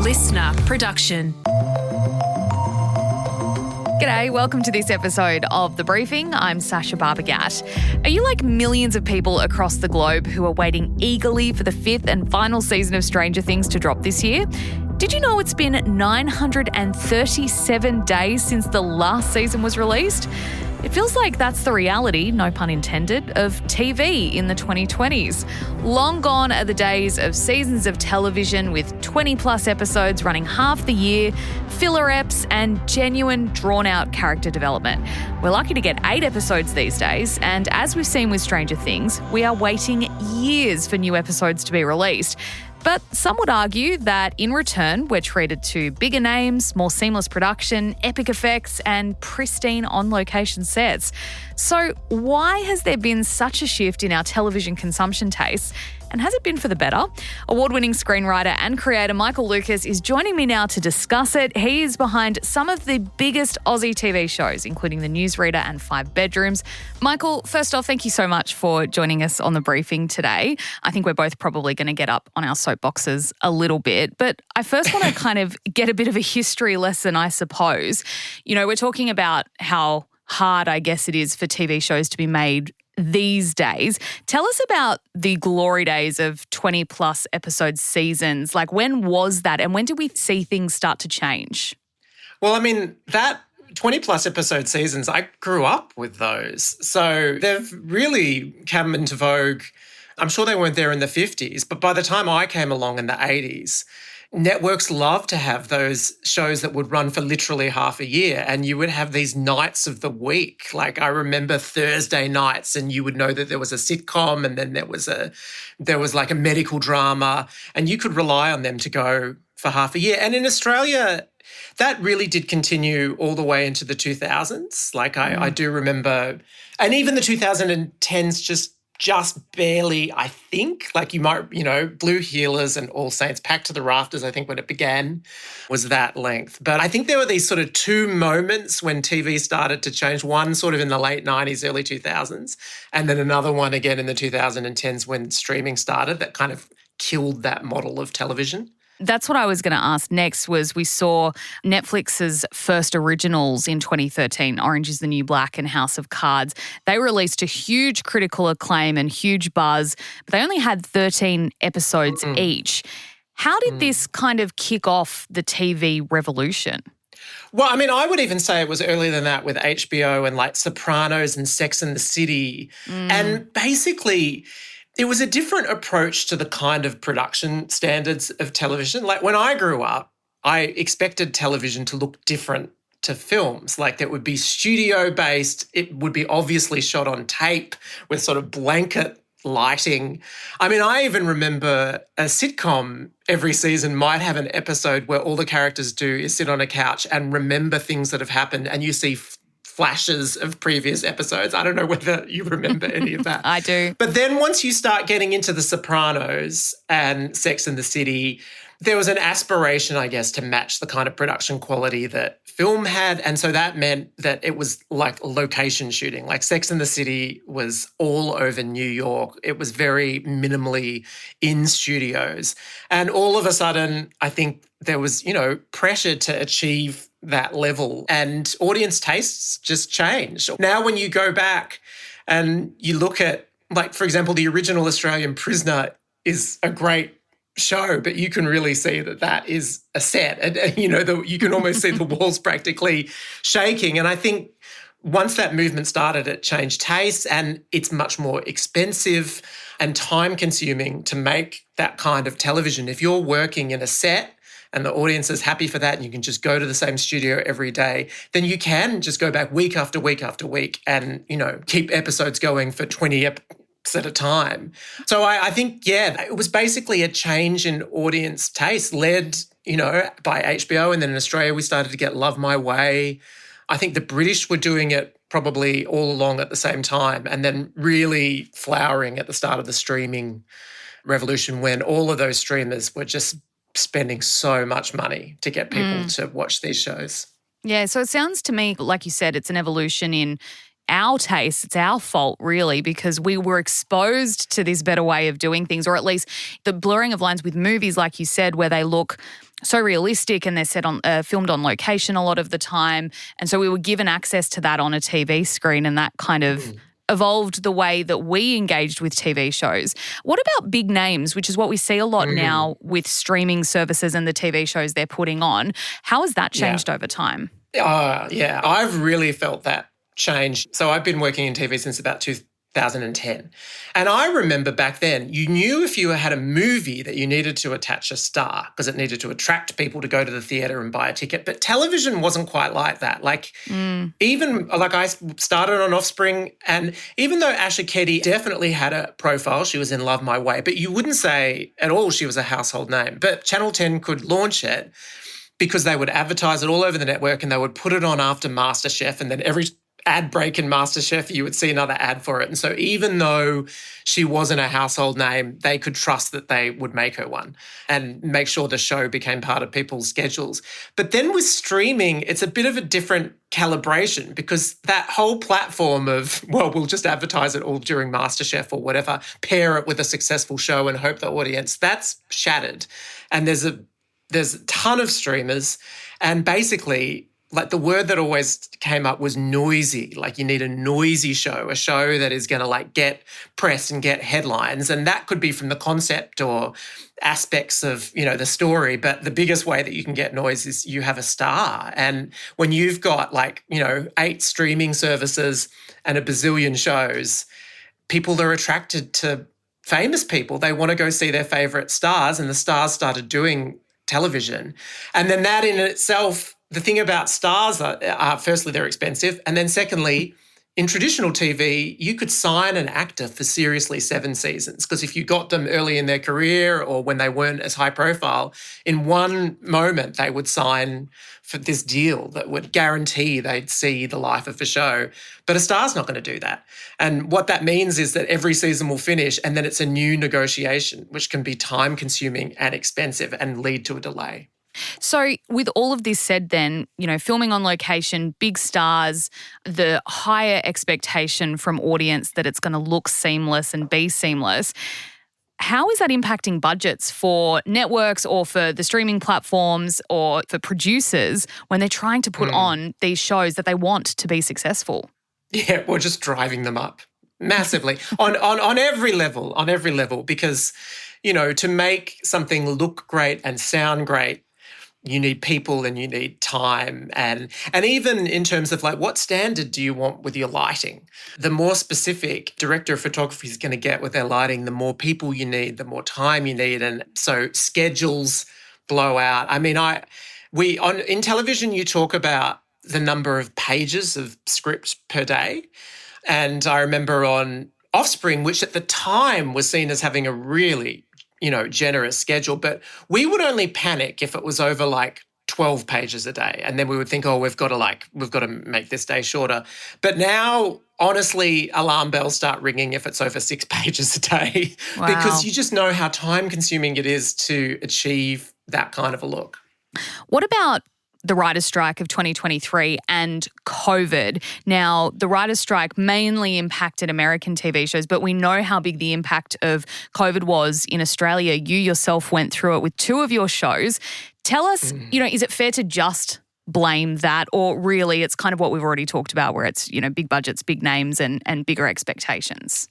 listener production. G'day, welcome to this episode of The Briefing. I'm Sacha Barbour Gatt. Are you like millions of people across the globe who are waiting eagerly for the fifth and final season of Stranger Things to drop this year? Did you know it's been 937 days since the last season was released? It feels like that's the reality, no pun intended, of TV in the 2020s. Long gone are the days of seasons of television with 20-plus episodes running half the year, filler eps, and genuine, drawn-out character development. We're lucky to get 8 episodes these days, and as we've seen with Stranger Things, we are waiting years for new episodes to be released. But some would argue that in return, we're treated to bigger names, more seamless production, epic effects, and pristine on-location sets. So why has there been such a shift in our television consumption tastes? And has it been for the better? Award-winning screenwriter and creator Michael Lucas is joining me now to discuss it. He is behind some of the biggest Aussie TV shows, including The Newsreader and 5 Bedrooms. Michael, first off, thank you so much for joining us on The Briefing today. I think we're both probably going to get up on our soapboxes a little bit, but I first want to kind of get a bit of a history lesson, I suppose. You know, we're talking about how hard, I guess, it is for TV shows to be made these days. Tell us about the glory days of 20-plus episode seasons. Like, when was that, and when did we see things start to change? Well, I mean, that 20-plus episode seasons, I grew up with those. So they've really come into vogue. I'm sure they weren't there in the 50s, but by the time I came along in the 80s, networks loved to have those shows that would run for literally half a year, and you would have these nights of the week. Like, I remember Thursday nights, and you would know that there was a sitcom, and then there was like a medical drama, and you could rely on them to go for half a year. And in Australia, that really did continue all the way into the 2000s. Like, I do remember, and even the 2010s just barely, I think. Like, you might, Blue Heelers and All Saints, Packed to the Rafters, I think when it began, was that length. But I think there were these sort of two moments when TV started to change. One sort of in the late 90s, early 2000s, and then another one again in the 2010s when streaming started that kind of killed that model of television. That's what I was going to ask next. Was we saw Netflix's first originals in 2013, Orange is the New Black and House of Cards. They released a huge critical acclaim and huge buzz, but they only had 13 episodes each. How did this kind of kick off the TV revolution? Well, I mean, I would even say it was earlier than that with HBO and like Sopranos and Sex and the City. And basically, it was a different approach to the kind of production standards of television. Like, when I grew up, I expected television to look different to films. Like, it would be studio-based. It would be obviously shot on tape with sort of blanket lighting. I mean, I even remember a sitcom every season might have an episode where all the characters do is sit on a couch and remember things that have happened, and you see flashes of previous episodes. I don't know whether you remember any of that. I do. But then once you start getting into The Sopranos and Sex and the City, there was an aspiration, I guess, to match the kind of production quality that film had. And so that meant that it was like location shooting. Like, Sex and the City was all over New York. It was very minimally in studios. And all of a sudden, I think there was, pressure to achieve that level, and audience tastes just change. Now, when you go back and you look at, like, for example, the original Australian Prisoner is a great show, but you can really see that is a set, and you can almost see the walls practically shaking. And I think once that movement started, it changed tastes, and it's much more expensive and time consuming to make that kind of television. If you're working in a set and the audience is happy for that, and you can just go to the same studio every day, then you can just go back week after week after week and, keep episodes going for 20 episodes at a time. So I think, it was basically a change in audience taste led, by HBO. And then in Australia, we started to get Love My Way. I think the British were doing it probably all along at the same time, and then really flowering at the start of the streaming revolution when all of those streamers were just spending so much money to get people to watch these shows. Yeah, so it sounds to me, like you said, it's an evolution in our taste. It's our fault, really, because we were exposed to this better way of doing things, or at least the blurring of lines with movies, like you said, where they look so realistic and they're filmed on location a lot of the time. And so we were given access to that on a TV screen, and that kind of evolved the way that we engaged with TV shows. What about big names, which is what we see a lot now with streaming services and the TV shows they're putting on? How has that changed over time? Yeah, I've really felt that change. So I've been working in TV since about 2010. And I remember back then, you knew if you had a movie that you needed to attach a star because it needed to attract people to go to the theatre and buy a ticket. But television wasn't quite like that. Even I started on Offspring, and even though Asha Keddy definitely had a profile, she was in Love My Way, but you wouldn't say at all she was a household name. But Channel 10 could launch it because they would advertise it all over the network and they would put it on after MasterChef, and then every ad break in MasterChef, you would see another ad for it. And so even though she wasn't a household name, they could trust that they would make her one and make sure the show became part of people's schedules. But then with streaming, it's a bit of a different calibration, because that whole platform of, well, we'll just advertise it all during MasterChef or whatever, pair it with a successful show and hope the audience, that's shattered. And there's a ton of streamers, and basically, the word that always came up was noisy. You need a noisy show, a show that is going to get press and get headlines. And that could be from the concept or aspects of, the story. But the biggest way that you can get noise is you have a star. And when you've got 8 streaming services and a bazillion shows, people are attracted to famous people. They want to go see their favorite stars, and the stars started doing television. And then that in itself, the thing about stars are firstly, they're expensive. And then secondly, in traditional TV, you could sign an actor for seriously 7 seasons, because if you got them early in their career or when they weren't as high profile, in one moment they would sign for this deal that would guarantee they'd see the life of a show. But a star's not going to do that. And what that means is that every season will finish and then it's a new negotiation, which can be time consuming and expensive and lead to a delay. So with all of this said then, filming on location, big stars, the higher expectation from audience that it's going to look seamless and be seamless, how is that impacting budgets for networks or for the streaming platforms or for producers when they're trying to put on these shows that they want to be successful? Yeah, we're just driving them up massively on every level, because, to make something look great and sound great, you need people and you need time. And even in terms of what standard do you want with your lighting? The more specific director of photography is going to get with their lighting, the more people you need, the more time you need. And so schedules blow out. I mean, in television, you talk about the number of pages of script per day. And I remember on Offspring, which at the time was seen as having a really generous schedule, but we would only panic if it was over 12 pages a day. And then we would think, oh, we've got to make this day shorter. But now, honestly, alarm bells start ringing if it's over 6 pages a day. Wow. Because you just know how time consuming it is to achieve that kind of a look. What about the writer's strike of 2023 and COVID? Now, the writer's strike mainly impacted American TV shows, but we know how big the impact of COVID was in Australia. You yourself went through it with 2 of your shows. Tell us, is it fair to just blame that, or really it's kind of what we've already talked about where it's, big budgets, big names and bigger expectations?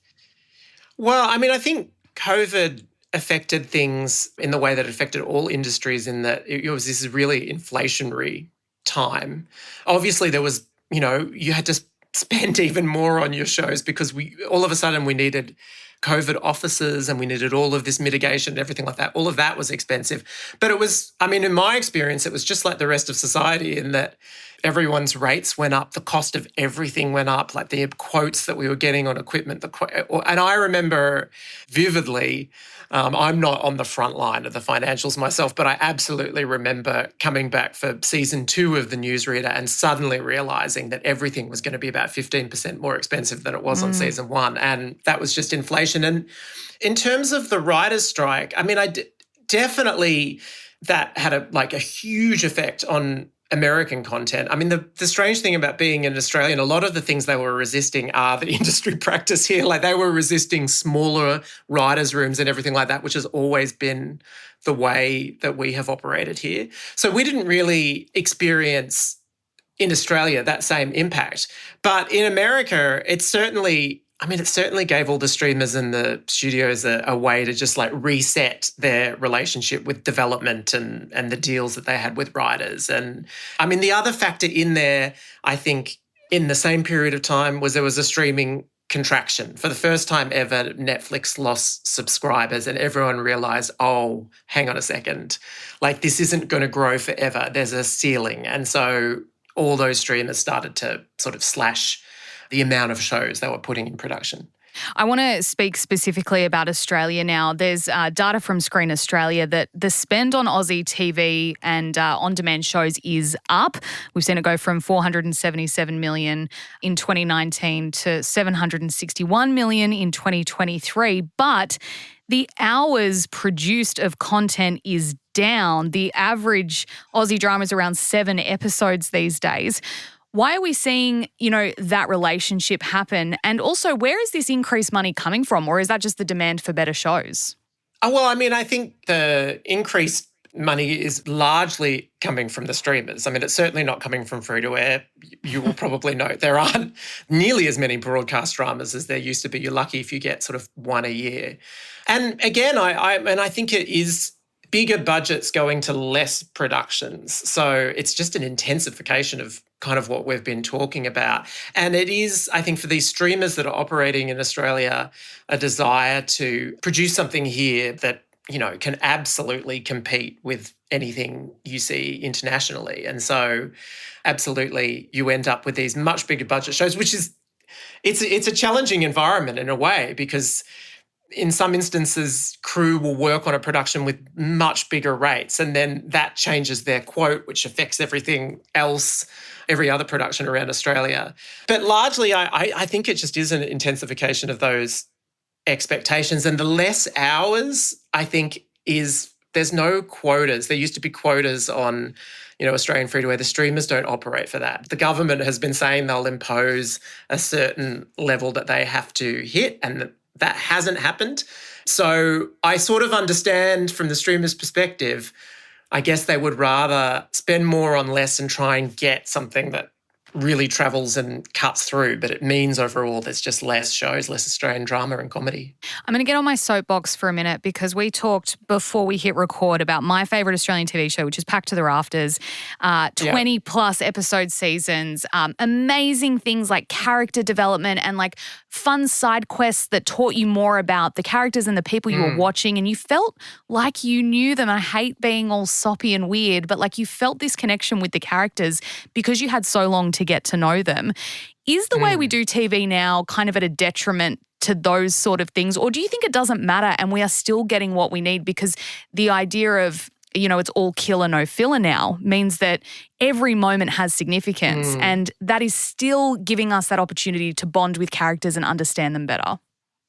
Well, I mean, I think COVID affected things in the way that it affected all industries, in that it was this really inflationary time. Obviously, there was, you had to spend even more on your shows because all of a sudden we needed COVID offices and we needed all of this mitigation and everything like that. All of that was expensive. But it was, in my experience, it was just like the rest of society in that everyone's rates went up, the cost of everything went up, the quotes that we were getting on equipment. And I remember vividly, I'm not on the front line of the financials myself, but I absolutely remember coming back for season 2 of the Newsreader and suddenly realising that everything was going to be about 15% more expensive than it was on season 1. And that was just inflation. And in terms of the writer's strike, definitely that had a huge effect on American content. I mean, the strange thing about being an Australian, a lot of the things they were resisting are the industry practice here. Like they were resisting smaller writers' rooms and everything like that, which has always been the way that we have operated here. So we didn't really experience in Australia that same impact. But in America, it certainly gave all the streamers and the studios a way to just like reset their relationship with development and the deals that they had with writers. And I mean, the other factor in there, I think, in the same period of time was there was a streaming contraction. For the first time ever, Netflix lost subscribers and everyone realized, oh, hang on a second, like this isn't going to grow forever. There's a ceiling. And so all those streamers started to sort of slash the amount of shows they were putting in production. I want to speak specifically about Australia now. There's data from Screen Australia that the spend on Aussie TV and on-demand shows is up. We've seen it go from $477 million in 2019 to $761 million in 2023. But the hours produced of content is down. The average Aussie drama is around 7 episodes these days. Why are we seeing, that relationship happen? And also, where is this increased money coming from? Or is that just the demand for better shows? Oh, well, I mean, I think the increased money is largely coming from the streamers. I mean, it's certainly not coming from free-to-air. You will probably note there aren't nearly as many broadcast dramas as there used to be. You're lucky if you get sort of one a year. And again, I think it is bigger budgets going to less productions. So it's just an intensification of kind of what we've been talking about. And it is, I think, for these streamers that are operating in Australia, a desire to produce something here that, can absolutely compete with anything you see internationally. And so absolutely you end up with these much bigger budget shows, which is, it's a challenging environment in a way because in some instances, crew will work on a production with much bigger rates and then that changes their quote, which affects everything else, every other production around Australia. But largely, I think it just is an intensification of those expectations. And the less hours, I think, there's no quotas. There used to be quotas on Australian free-to-air. The streamers don't operate for that. The government has been saying they'll impose a certain level that they have to hit and that hasn't happened. So I sort of understand from the streamer's perspective, I guess they would rather spend more on less and try and get something that really travels and cuts through. But it means overall there's just less shows, less Australian drama and comedy. I'm going to get on my soapbox for a minute because we talked before we hit record about my favourite Australian TV show, which is Packed to the Rafters, 20 plus episode seasons, amazing things like character development and like fun side quests that taught you more about the characters and the people you were watching and you felt like you knew them. I hate being all soppy and weird, but like you felt this connection with the characters because you had so long to get to know them. Is the way we do TV now kind of at a detriment to those sort of things? Or do you think it doesn't matter and we are still getting what we need because the idea of, it's all killer, no filler now means that every moment has significance and that is still giving us that opportunity to bond with characters and understand them better?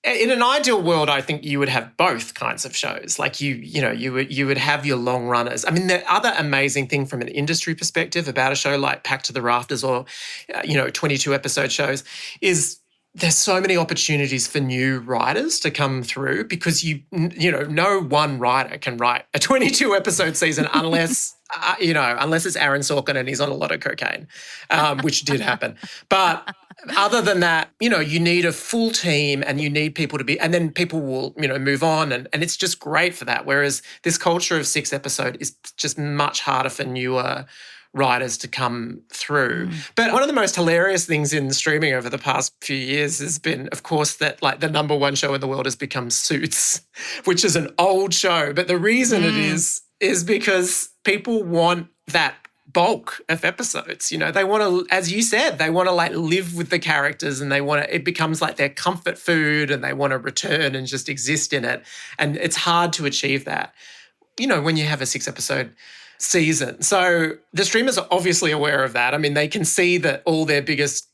In an ideal world, I think you would have both kinds of shows. Like you would have your long runners. I mean, the other amazing thing from an industry perspective about a show like Packed to the Rafters or 22 episode shows is there's so many opportunities for new writers to come through because no one writer can write a 22 episode season unless unless it's Aaron Sorkin and he's on a lot of cocaine, which did happen. But other than that, you need a full team and you need people to be, and then people will, move on and it's just great for that. Whereas this culture of 6 episode is just much harder for newer writers to come through. But one of the most hilarious things in streaming over the past few years has been, of course, that like the number one show in the world has become Suits, which is an old show. But the reason it is because people want that bulk of episodes. They want to, as you said, they want to like live with the characters and it becomes like their comfort food and they want to return and just exist in it. And it's hard to achieve that, when you have a 6 episode season. So the streamers are obviously aware of that. I mean, they can see that all their biggest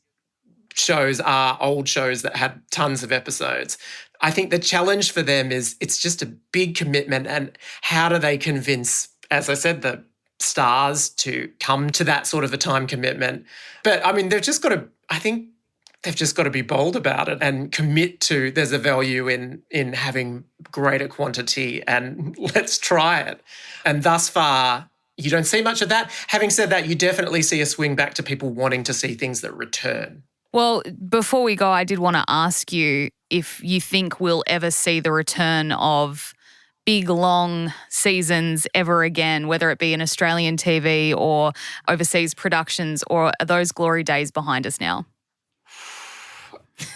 shows are old shows that had tons of episodes. I think the challenge for them is it's just a big commitment and how do they convince, as I said, the stars to come to that sort of a time commitment. But I mean, they've just got to be bold about it and commit to there's a value in having greater quantity and let's try it. And thus far, you don't see much of that. Having said that, you definitely see a swing back to people wanting to see things that return. Well, before we go, I did want to ask you if you think we'll ever see the return of big, long seasons ever again, whether it be in Australian TV or overseas productions, or are those glory days behind us now?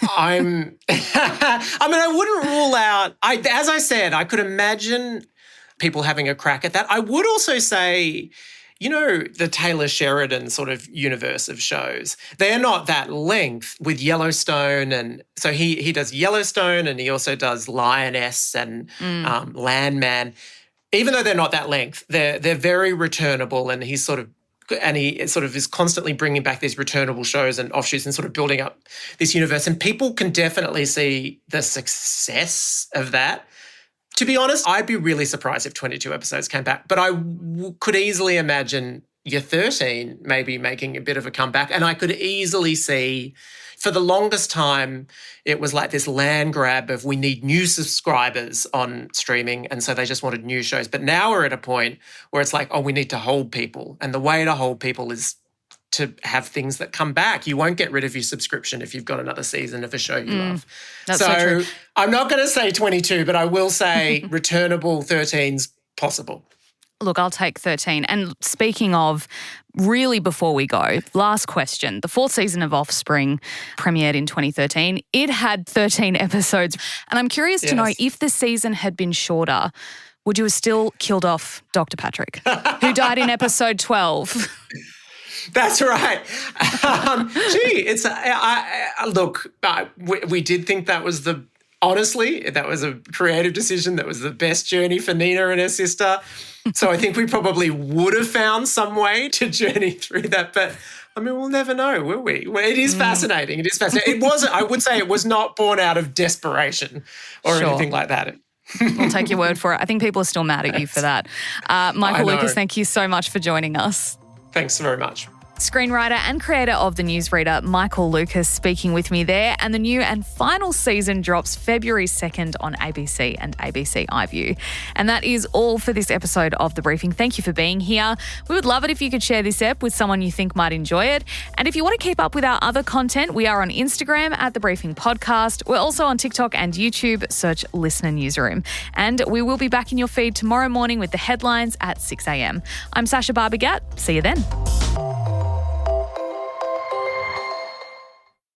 I wouldn't rule out, as I said, I could imagine people having a crack at that. I would also say, the Taylor Sheridan sort of universe of shows, they're not that length with Yellowstone. And so he does Yellowstone and he also does Lioness and Landman. Even though they're not that length, they're very returnable, and he sort of is constantly bringing back these returnable shows and offshoots and sort of building up this universe. And people can definitely see the success of that. To be honest, I'd be really surprised if 22 episodes came back, but I could easily imagine your 13 maybe making a bit of a comeback. And I could easily see, for the longest time, it was like this land grab of we need new subscribers on streaming, and so they just wanted new shows. But now we're at a point where it's like, oh, we need to hold people. And the way to hold people is to have things that come back. You won't get rid of your subscription if you've got another season of a show you love. That's so true. I'm not going to say 22, but I will say returnable 13's possible. Look, I'll take 13. And speaking of, really before we go, last question. The 4th season of Offspring premiered in 2013. It had 13 episodes. And I'm curious to know, if the season had been shorter, would you have still killed off Dr. Patrick, who died in episode 12? That's right. We did think that was honestly, that was a creative decision. That was the best journey for Nina and her sister. So I think we probably would have found some way to journey through that. But I mean, we'll never know, will we? Well, it is fascinating. It is fascinating. I would say it was not born out of desperation or anything like that. We'll take your word for it. I think people are still mad at you for that. Michael Lucas, thank you so much for joining us. Thanks very much. Screenwriter and creator of The Newsreader, Michael Lucas, speaking with me there. And the new and final season drops February 2nd on ABC and ABC iView. And that is all for this episode of The Briefing. Thank you for being here. We would love it if you could share this ep with someone you think might enjoy it. And if you want to keep up with our other content, we are on Instagram at The Briefing Podcast. We're also on TikTok and YouTube. Search Listener Newsroom. And we will be back in your feed tomorrow morning with the headlines at 6 a.m. I'm Sacha Barbour Gatt. See you then.